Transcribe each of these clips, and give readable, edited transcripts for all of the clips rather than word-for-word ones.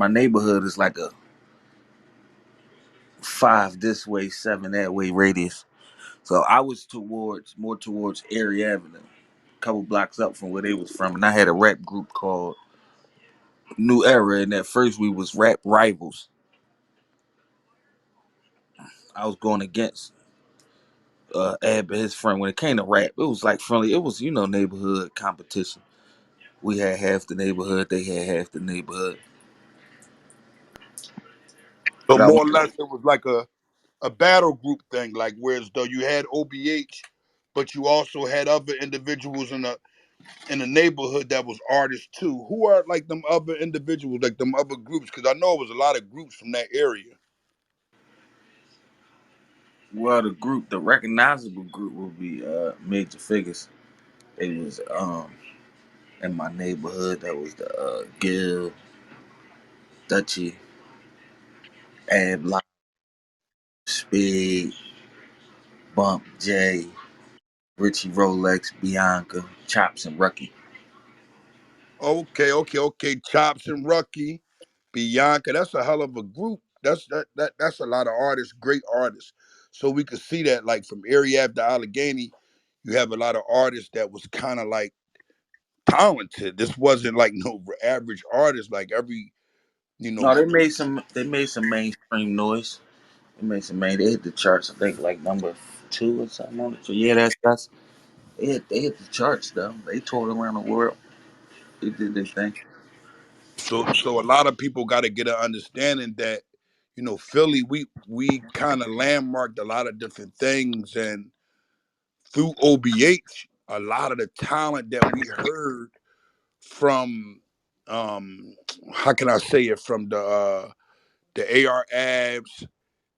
my neighborhood is like a 5 this way, 7 that way radius. So I was more towards Erie Avenue, a couple blocks up from where they was from, and I had a rap group called New Era, and at first we was rap rivals. I was going against Ab and his friend. When it came to rap, it was like friendly. It was neighborhood competition. We had half the neighborhood, they had half the neighborhood. So But I more went. or less, it was like a battle group thing, like whereas though you had OBH, but you also had other individuals in the neighborhood that was artists too. Who are like them other individuals, like them other groups? Because I know it was a lot of groups from that area. Well, the recognizable group would be Major Figures. They was in my neighborhood. That was the Gil, Dutchy, Ab Lock, Speed, Bump J, Richie Rolex, Bianca, Chops, and Rucky. Okay. Chops and Rucky, Bianca. That's a hell of a group. That's a lot of artists, great artists. So we could see that, like from area after Allegheny, you have a lot of artists that was kind of like talented. This wasn't like no average artist. Like every, you know, No, they made some. They made some mainstream noise. They made some main. They hit the charts. I think like number 2 or something on it. So yeah, that's. They hit the charts though. They toured around the world. They did their thing. so a lot of people got to get an understanding that, Philly, we kind of landmarked a lot of different things, and through OBH, a lot of the talent that we heard from, um, how can I say it, from the AR Abs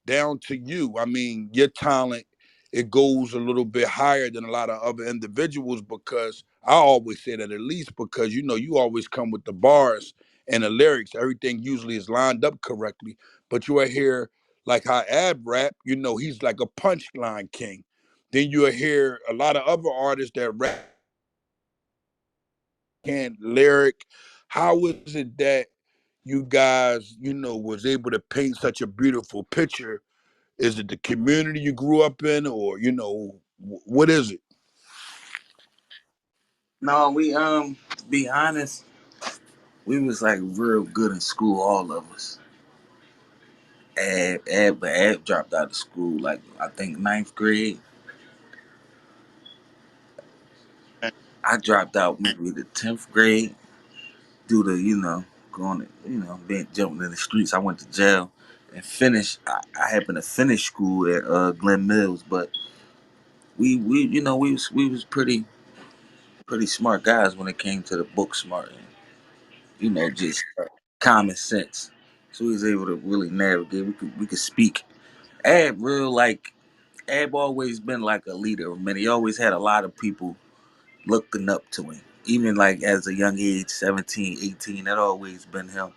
down to you. I mean, your talent, it goes a little bit higher than a lot of other individuals, because I always say that, at least because you always come with the bars and the lyrics. Everything usually is lined up correctly. But you will hear like how Ab rap, he's like a punchline king. Then you'll hear a lot of other artists that rap can lyric. How is it that you guys, was able to paint such a beautiful picture? Is it the community you grew up in, or what is it? No, we to be honest, we was like real good in school, all of us. But Ab dropped out of school like I think ninth grade. I dropped out maybe the 10th grade due to going to, being jumping in the streets. I went to jail and finished. I happened to finish school at Glen Mills, but we was pretty smart guys when it came to the book smart and just common sense. So we was able to really navigate. We could speak. Ab always been like a leader. Man, he always had a lot of people looking up to him. Even like as a young age, 17, 18, that always been him.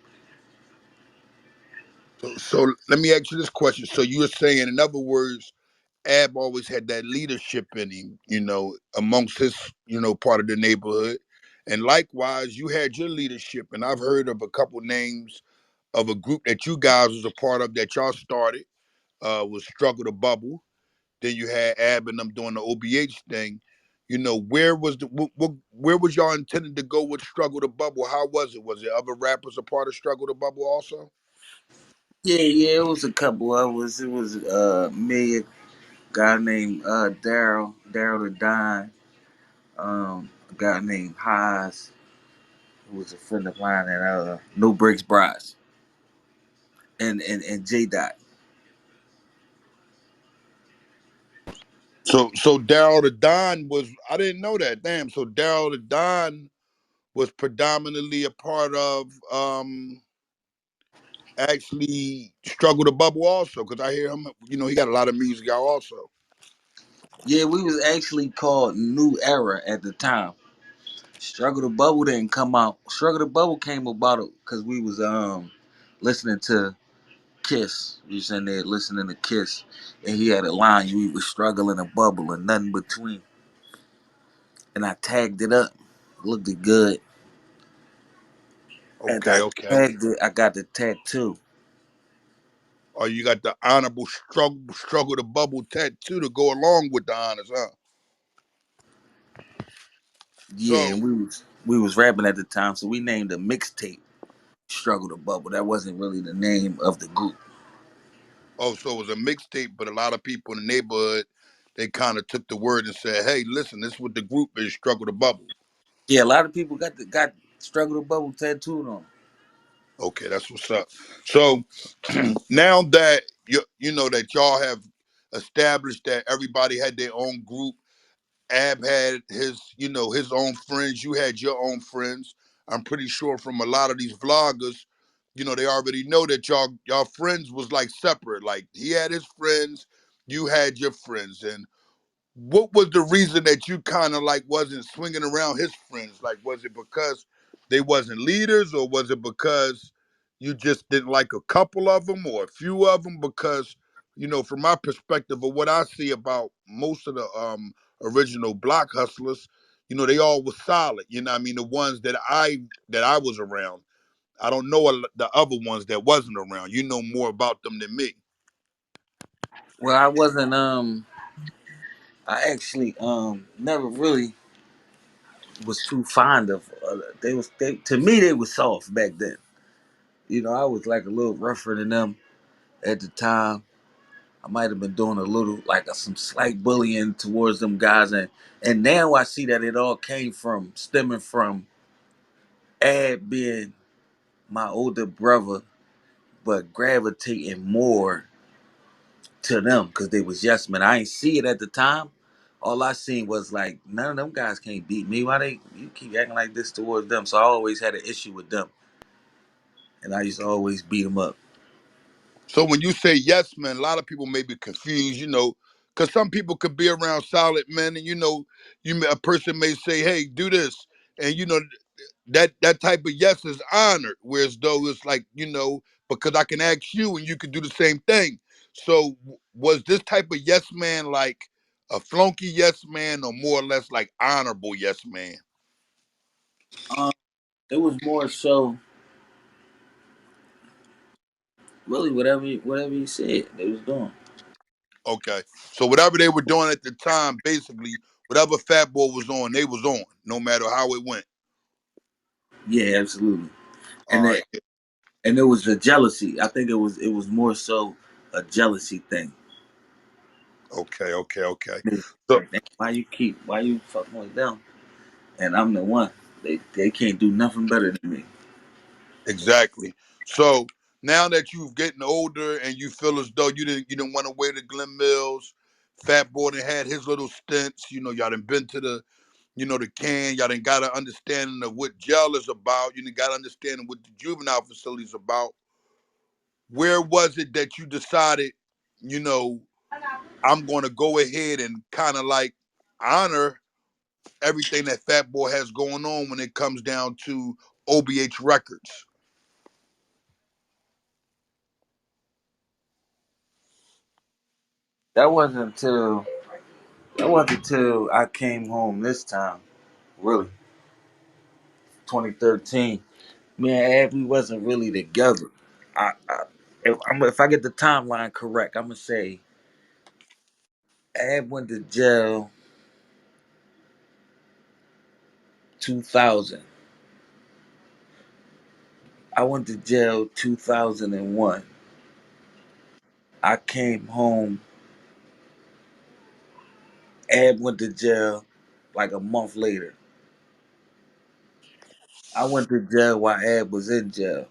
So let me ask you this question. So you were saying, in other words, Ab always had that leadership in him, amongst his, part of the neighborhood. And likewise, you had your leadership. And I've heard of a couple names of a group that you guys was a part of that y'all started, was Struggle to Bubble. Then you had Ab and them doing the OBH thing. Where was where was y'all intended to go with Struggle to Bubble? How was it? Was there other rappers a part of Struggle to Bubble also? Yeah, it was a couple of us. It was me, a guy named Daryl the Don, a guy named Haas, who was a friend of mine, and No Breaks Bras, and J Dot. So Daryl the Don was, I didn't know that. Damn. So Daryl the Don was predominantly a part of, actually Struggle to Bubble also, because I hear him, he got a lot of music out also. Yeah, we was actually called New Era at the time. Struggle to Bubble didn't come out. Struggle to Bubble came about because we was listening to Kiss. We was in there listening to Kiss, and he had a line: "You was struggling a bubble and nothing between." And I tagged it up. Looked it good. And Okay, okay. I got the tattoo. Or you got the honorable struggle to bubble tattoo to go along with the honors, huh? Yeah, So, and we was rapping at the time, so we named the mixtape "Struggle to Bubble." That wasn't really the name of the group. oh, so it was a mixtape, but a lot of people in the neighborhood, they kind of took the word and said, "Hey, listen, this is what the group is, struggle to bubble." Yeah, a lot of people got "Struggle to Bubble" tattooed on. Okay, that's what's up. So now that you know that y'all have established that everybody had their own group, Ab had his, his own friends. You had your own friends. I'm pretty sure from a lot of these vloggers, they already know that y'all friends was like separate. Like he had his friends, you had your friends, and what was the reason that you kind of like wasn't swinging around his friends? Like, was it because they wasn't leaders, or was it because you just didn't like a couple of them or a few of them? Because from my perspective of what I see about most of the original block hustlers, they all was solid. You know, what I mean, the ones that I was around. I don't know the other ones that wasn't around. You know more about them than me. Well, I wasn't. I actually never really was too fond of. They to me they was soft back then. I was like a little rougher than them at the time. I might have been doing a little like some slight bullying towards them guys, and now I see that it all came from stemming from Ad being my older brother, but gravitating more to them because they was yes men. I ain't see it at the time. All I seen was like none of them guys can't beat me. Why they you keep acting like this towards them? So I always had an issue with them, and I used to always beat them up. So when you say yes, man, a lot of people may be confused, because some people could be around solid men, and a person may say, "Hey, do this," and that type of yes is honored. Whereas though it's like, because I can ask you and you can do the same thing. So was this type of yes man like a flunky yes man, or more or less like honorable yes man? Um, it was more so really whatever he said they was doing. Okay, so whatever they were doing at the time, basically, whatever Fat Boy was on, they was on, no matter how it went. Yeah, absolutely. All And it right. and it was a jealousy. I think it was more so a jealousy thing. Okay, okay, okay. They was So like, "Damn, why you fucking with them? And I'm the one. They can't do nothing better than me." exactly. So now that you've getting older and you feel as though you didn't want to wait at Glen Mills, Fat Boy done had his little stints. Y'all done been to the can. Y'all done got an understanding of what jail is about. You done got an understanding what the juvenile facility is about. Where was it that you decided, you know, I'm going to go ahead and kind of like honor everything that Fat Boy has going on when it comes down to OBH Records? That wasn't until that wasn't until I came home this time. Really, 2013. Me and Ab, we wasn't really together. If I get the timeline correct, I'm gonna say Ab went to jail 2000. I went to jail 2001. I came home. Ab went to jail like a month later. I went to jail while Ab was in jail.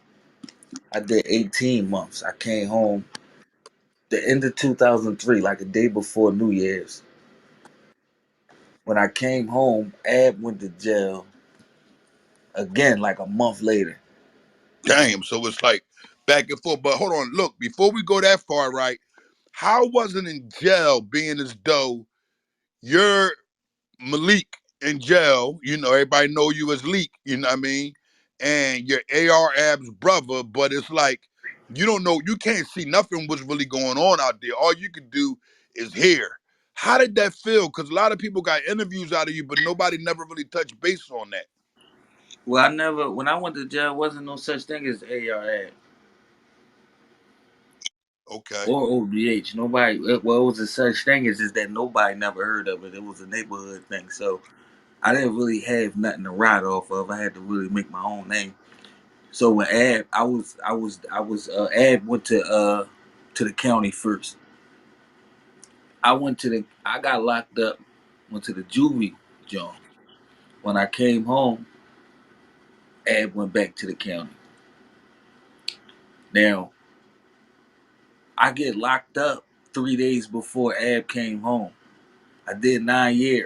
I did 18 months. I came home the end of 2003, like a day before New Year's. When I came home, Ab went to jail again like a month later. Damn. So it's like back and forth. But hold on, look, before we go that far, right? How was it in jail being as though you're Malik in jail? Everybody know you as Leak, you know what I mean? And you're AR Ab's brother, but it's like you don't know, you can't see nothing what's really going on out there. All you could do is hear. How did that feel? Because a lot of people got interviews out of you, but nobody never really touched base on that. Well, I never when I went to jail, wasn't no such thing as AR Okay. or OBH. Nobody. Well, it was a such thing as just that nobody never heard of it. It was a neighborhood thing, so I didn't really have nothing to ride off of. I had to really make my own name. So when Ab went to the county first. I got locked up, went to the juvie joint. When I came home, Ab went back to the county. Now I get locked up 3 days before Ab came home. I did 9 years.